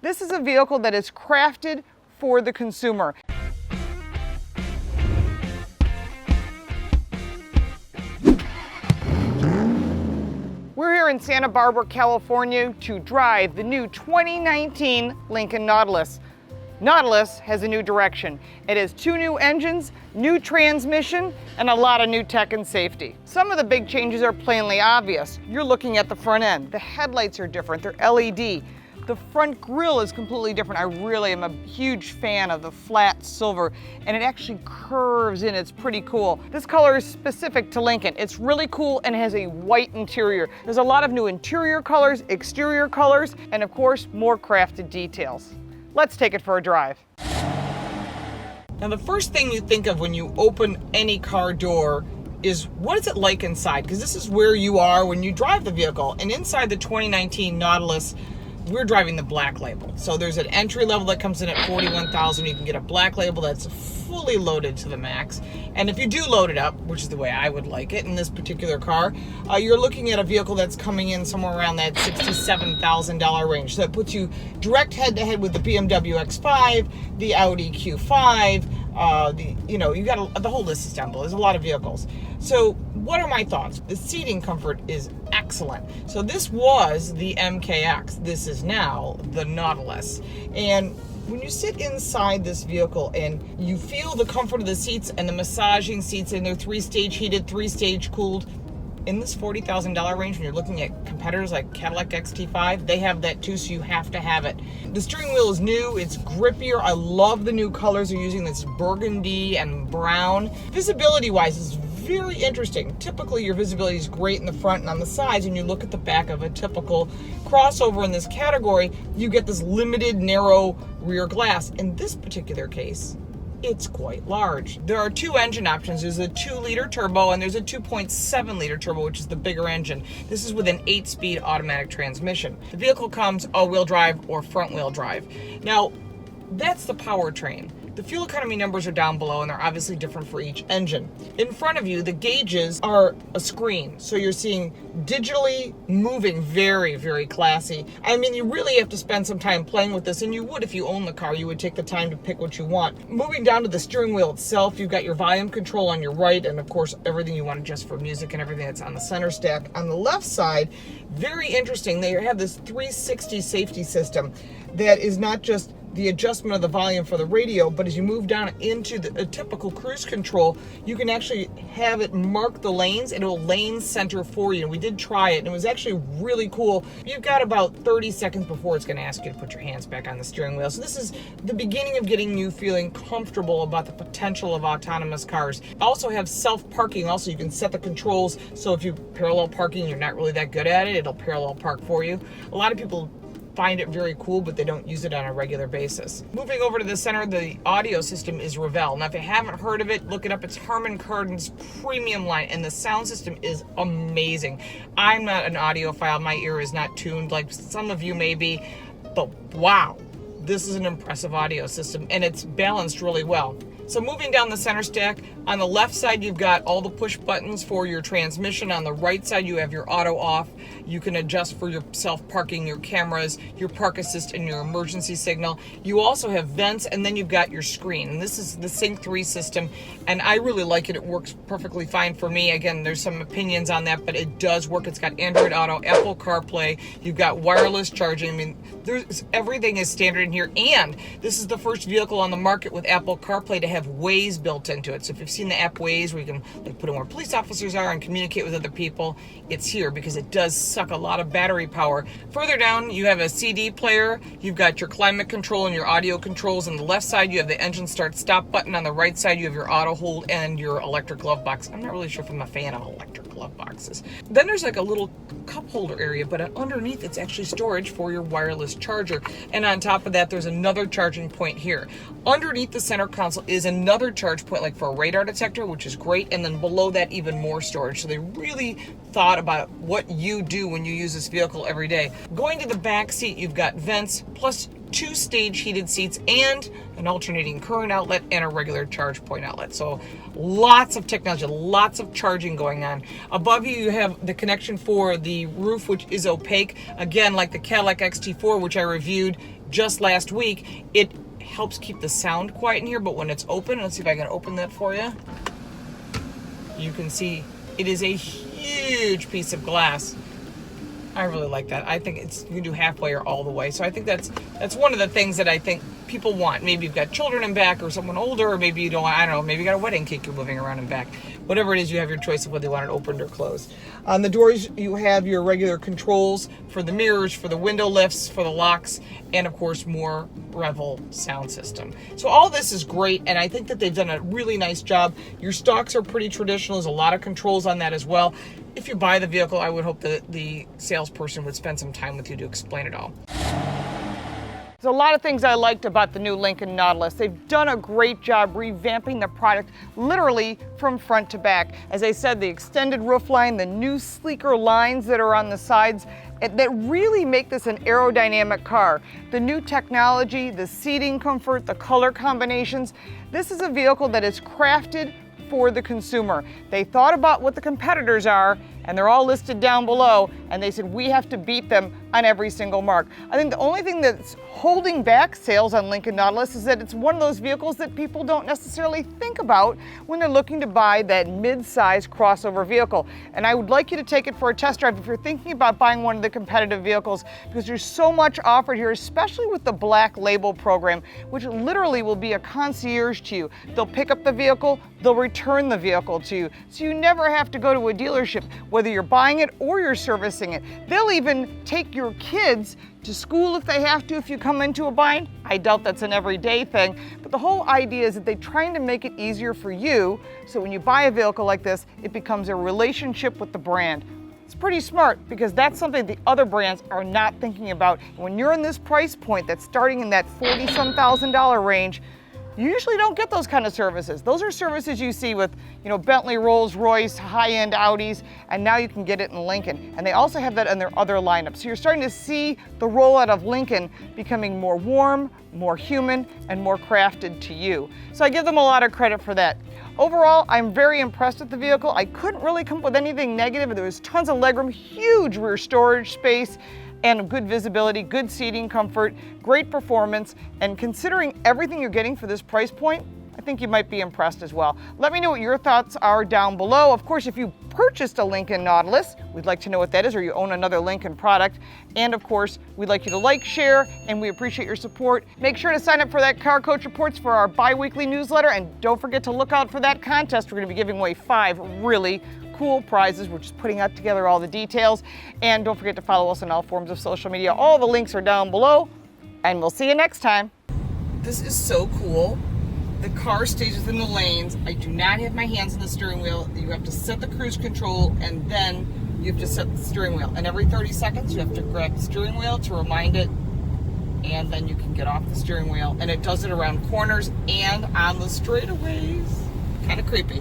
This is a vehicle that is crafted for the consumer. We're here in Santa Barbara, California to drive the new 2019 Lincoln Nautilus. Nautilus has a new direction. It has 2 new engines, new transmission, and a lot of new tech and safety. Some of the big changes are plainly obvious. You're looking at the front end. The headlights are different, they're LED. The front grille is completely different. I really am a huge fan of the flat silver, and it actually curves in. It's pretty cool. This color is specific to Lincoln. It's really cool and has a white interior. There's a lot of new interior colors, exterior colors, and of course, more crafted details. Let's take it for a drive. Now, the first thing you think of when you open any car door is what is it like inside? Because this is where you are when you drive the vehicle. And inside the 2019 Nautilus, we're driving the black label. So there's an entry level that comes in at $41,000. You can get a black label that's fully loaded to the max. And if you do load it up, which is the way I would like it in this particular car, you're looking at a vehicle that's coming in somewhere around that $67,000 range. So it puts you direct head-to-head with the BMW X5, the Audi Q5, you got the whole list is down below. There's a lot of vehicles. So what are my thoughts? The seating comfort is excellent. So this was the MKX. This is now the Nautilus. And when you sit inside this vehicle and you feel the comfort of the seats and the massaging seats, and they're 3-stage heated, 3-stage cooled, in this $40,000 range, when you're looking at competitors like Cadillac XT5, they have that too, so you have to have it. The steering wheel is new, it's grippier. I love the new colors they're using, this burgundy and brown. Visibility-wise, it's very interesting. Typically, your visibility is great in the front and on the sides, and you look at the back of a typical crossover in this category, you get this limited, narrow rear glass. In this particular case, it's quite large. There are 2 engine options. There's a 2-liter turbo and there's a 2.7-liter turbo, which is the bigger engine. This is with an 8-speed automatic transmission. The vehicle comes all-wheel drive or front-wheel drive. Now, that's the powertrain. The fuel economy numbers are down below, and they're obviously different for each engine. In front of you, the gauges are a screen, so you're seeing digitally moving, very, very classy. I mean, you really have to spend some time playing with this, and you would if you own the car. You would take the time to pick what you want. Moving down to the steering wheel itself, you've got your volume control on your right, and of course, everything you want to adjust for music and everything that's on the center stack. On the left side, very interesting, they have this 360 safety system that is not just the adjustment of the volume for the radio, but as you move down into a typical cruise control, you can actually have it mark the lanes and it will lane center for you. And we did try it, and it was actually really cool. You've got about 30 seconds before it's going to ask you to put your hands back on the steering wheel. So this is the beginning of getting you feeling comfortable about the potential of autonomous cars. Also have self-parking. Also, you can set the controls, so if you parallel parking, you're not really that good at it, it'll parallel park for you. A lot of people find it very cool, but they don't use it on a regular basis. Moving over to the center, the audio system is Revell. Now, if you haven't heard of it, look it up. It's Harman Kardon's premium line, and the sound system is amazing. I'm not an audiophile. My ear is not tuned like some of you may be, but wow, this is an impressive audio system, and it's balanced really well. So moving down the center stack, on the left side, you've got all the push buttons for your transmission. On the right side, you have your auto off. You can adjust for your self-parking, your cameras, your park assist, and your emergency signal. You also have vents, and then you've got your screen. And this is the Sync 3 system, and I really like it. It works perfectly fine for me. Again, there's some opinions on that, but it does work. It's got Android Auto, Apple CarPlay. You've got wireless charging. I mean, everything is standard in here, and this is the first vehicle on the market with Apple CarPlay to have Waze built into it. So if you've seen the app Waze, where you can put in where police officers are and communicate with other people, it's here because it does suck a lot of battery power. Further down, you have a CD player. You've got your climate control and your audio controls. On the left side, you have the engine start stop button. On the right side, you have your auto hold and your electric glove box. I'm not really sure if I'm a fan of electric glove boxes. Then there's like a little cup holder area, but underneath it's actually storage for your wireless charger. And on top of that, there's another charging point here. Underneath the center console is another charge point, like for a radar detector, which is great. And then below that, even more storage. So they really thought about what you do when you use this vehicle every day. Going to the back seat, you've got vents plus 2 stage heated seats and an alternating current outlet and a regular charge point outlet. So lots of technology, lots of charging going on. Above you, you have the connection for the roof, which is opaque. Again, like the Cadillac XT4, which I reviewed, just last week. It helps keep the sound quiet in here, but when it's open, let's see if I can open that for you. You can see it is a huge piece of glass. I really like that. I think you can do halfway or all the way. So I think that's one of the things that I think people want. Maybe you've got children in back or someone older, or maybe you don't, I don't know, maybe you got a wedding cake you're moving around in back. Whatever it is, you have your choice of whether you want it opened or closed. On the doors, you have your regular controls for the mirrors, for the window lifts, for the locks, and of course, more Revel sound system. So all this is great, and I think that they've done a really nice job. Your stalks are pretty traditional. There's a lot of controls on that as well. If you buy the vehicle, I would hope that the salesperson would spend some time with you to explain it all. There's a lot of things I liked about the new Lincoln Nautilus. They've done a great job revamping the product literally from front to back. As I said, the extended roof line, the new sleeker lines that are on the sides, that really make this an aerodynamic car. The new technology, the seating comfort, the color combinations. This is a vehicle that is crafted for the consumer. They thought about what the competitors are, and they're all listed down below, and they said we have to beat them on every single mark. I think the only thing that's holding back sales on Lincoln Nautilus is that it's one of those vehicles that people don't necessarily think about when they're looking to buy that mid-size crossover vehicle. And I would like you to take it for a test drive if you're thinking about buying one of the competitive vehicles, because there's so much offered here, especially with the Black Label program, which literally will be a concierge to you. They'll pick up the vehicle, they'll return the vehicle to you, so you never have to go to a dealership, whether you're buying it or you're servicing it. They'll even take your kids to school if they have to if you come into a bind. I doubt that's an everyday thing, but the whole idea is that they're trying to make it easier for you, so when you buy a vehicle like this, it becomes a relationship with the brand. It's pretty smart, because that's something the other brands are not thinking about. When you're in this price point that's starting in that $40-some thousand range, you usually don't get those kind of services. Those are services you see with, Bentley, Rolls-Royce, high-end Audis, and now you can get it in Lincoln. And they also have that in their other lineups. So you're starting to see the rollout of Lincoln becoming more warm, more human, and more crafted to you. So I give them a lot of credit for that. Overall, I'm very impressed with the vehicle. I couldn't really come up with anything negative. There was tons of legroom, huge rear storage space, and good visibility, good seating comfort, great performance, and considering everything you're getting for this price point, I think you might be impressed as well. Let me know what your thoughts are down below. Of course, if you purchased a Lincoln Nautilus, we'd like to know what that is, or you own another Lincoln product. And of course, we'd like you to like, share, and we appreciate your support. Make sure to sign up for that Car Coach Reports for our bi-weekly newsletter, and don't forget to look out for that contest. We're gonna be giving away 5 really cool prizes. We're just putting out together all the details. And don't forget to follow us on all forms of social media. All the links are down below, and we'll see you next time. This is so cool. The car stays within the lanes. I do not have my hands on the steering wheel. You have to set the cruise control, and then you have to set the steering wheel. And every 30 seconds, you have to grab the steering wheel to remind it, and then you can get off the steering wheel. And it does it around corners and on the straightaways. Kind of creepy.